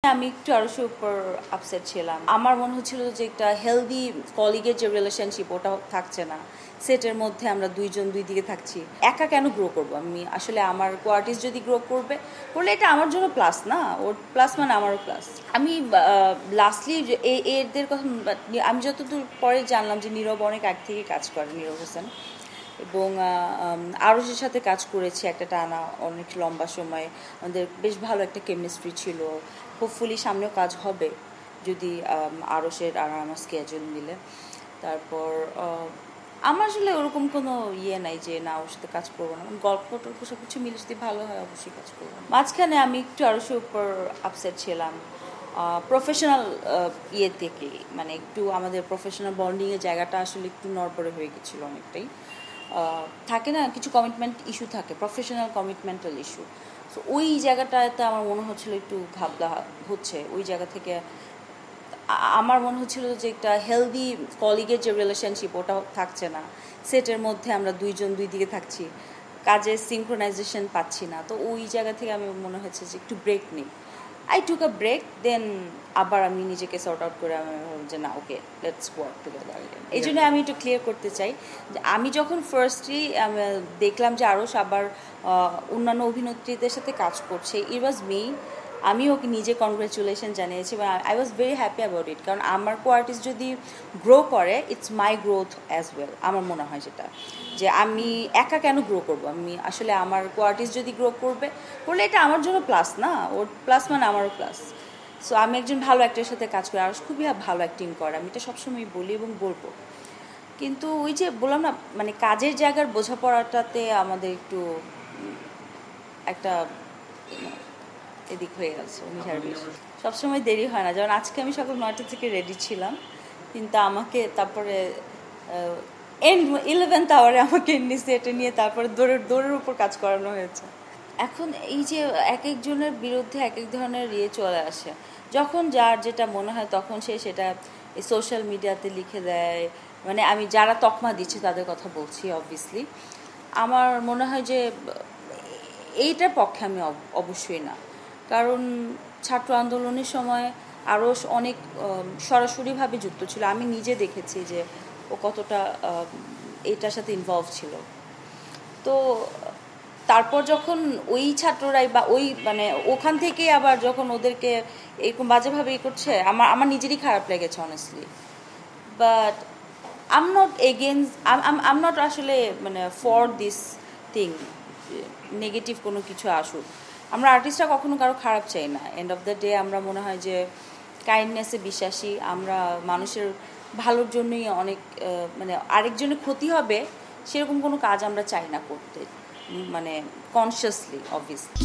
আমি একটু আরশের উপর আপসেট ছিলাম। আমার মনে হচ্ছিল যে একটা হেলদি কলিগের যে রিলেশনশিপ ওটা থাকছে না। সেটের মধ্যে আমরা দুইজন দুই দিকে থাকছি। একা কেন গ্রো করবো আমি? আসলে আমার কোয়ার্টিস্ট যদি গ্রো করলে এটা আমার জন্য প্লাস না, ওর প্লাস মানে আমারও প্লাস। আমি লাস্টলি এদের কথা আমি যতদূর পরে জানলাম যে নীরব অনেক আগ থেকে কাজ করে, নীরব হোসেন, এবং আরশের সাথে কাজ করেছি একটা টানা অনেক লম্বা সময়। আমাদের বেশ ভালো একটা কেমিস্ট্রি ছিল। হোপফুলি সামনেও কাজ হবে যদি আরশের আর আমার স্কেজুল মিলে। তারপর আমার আসলে ওরকম কোনো নাই যে না ওর সাথে কাজ করবো না। গল্প টল্প সব কিছু মিলে যদি ভালো হয় অবশ্যই কাজ করবো। মাঝখানে আমি একটু আরশের উপর আপসেট ছিলাম প্রফেশনাল থেকে, মানে একটু আমাদের প্রফেশনাল বন্ডিংয়ের জায়গাটা আসলে একটু নড়বড়ে হয়ে গেছিলো অনেকটাই। থাকে না কিছু কমিটমেন্ট ইস্যু থাকে, প্রফেশনাল কমিটমেন্টাল ইস্যু। সো ওই জায়গাটাতে আমার মনে হচ্ছিলো একটু ঘাবলা হচ্ছে। ওই জায়গা থেকে আমার মনে হচ্ছিল যে একটা হেলদি কলিগের যে রিলেশনশিপ ওটা থাকছে না। সেটের মধ্যে আমরা দুইজন দুই দিকে থাকছি, কাজের সিনক্রোনাইজেশন পাচ্ছি না। তো ওই জায়গা থেকে আমি মনে হচ্ছে যে একটু ব্রেক নিই। আই টুক আ ব্রেক, দেন আবার আমি নিজেকে সর্ট আউট করে আমি ভাবলাম যে না, ওকে লেটস ওয়ার্ক টুগেদার। এই জন্য আমি একটু ক্লিয়ার করতে চাই যে আমি যখন ফার্স্টলি দেখলাম যে আরশ আবার অন্যান্য অভিনেত্রীদের সাথে কাজ করছে, ইট ওয়াজ মি। আমি ওকে নিজে কনগ্রেচুলেশন জানিয়েছি এবং I was very happy about it. কারণ আমার কোয়ার্টিস্ট যদি গ্রো করে, it's my growth as well. আমার মনে হয় সেটা যে আমি একা কেন গ্রো করবো? আমি আসলে আমার কোয়ার্টিস্ট যদি গ্রো করলে এটা আমার জন্য প্লাস না, ওর প্লাস মানে আমারও প্লাস। সো আমি একজন ভালো অ্যাক্টরের সাথে কাজ করি, আরশ খুবই ভালো অ্যাক্টিং করে, আমি এটা সবসময় বলি এবং বলবো। কিন্তু ওই যে বললাম না, মানে কাজের জায়গার বোঝাপড়াটাতে আমাদের একটু একটা এদিক হয়ে গেছে। সবসময় দেরি হয় না, যেমন আজকে আমি সকাল 9টা থেকে রেডি ছিলাম, কিন্তু আমাকে তারপরে 11th আওয়ারে আমাকে নিচে নিয়ে তারপরে দৌড়ের উপর কাজ করানো হয়েছে। এখন এই যে এক একজনের বিরুদ্ধে এক এক ধরনের চলে আসে, যখন যার যেটা মনে হয় তখন সেটা এই সোশ্যাল মিডিয়াতে লিখে দেয়। মানে আমি যারা তকমা দিচ্ছে তাদের কথা বলছি অবভিয়াসলি। আমার মনে হয় যে এইটার পক্ষে আমি অবশ্যই না। কারণ ছাত্র আন্দোলনের সময় আরশ অনেক সরাসরিভাবে যুক্ত ছিল। আমি নিজে দেখেছি যে ও কতটা এটার সাথে ইনভলভ ছিল। তো তারপর যখন ওই ছাত্ররাই বা ওই মানে ওখান থেকে আবার যখন ওদেরকে এরকম বাজেভাবে করছে, আমার নিজেরই খারাপ লেগেছে honestly. But I am not আসলে মানে ফর দিস থিং, নেগেটিভ কোনো কিছু আসুক। আমরা আর্টিস্টরা কখনো কারো খারাপ চাই না। এন্ড অফ দ্য ডে আমরা মনে হয় যে কাইন্ডনেসে বিশ্বাসী, আমরা মানুষের ভালোর জন্যই অনেক মানে আরেকজনের ক্ষতি হবে সেরকম কোনো কাজ আমরা চাই না করতে, মানে কনসিয়াসলি অবভিয়াসলি।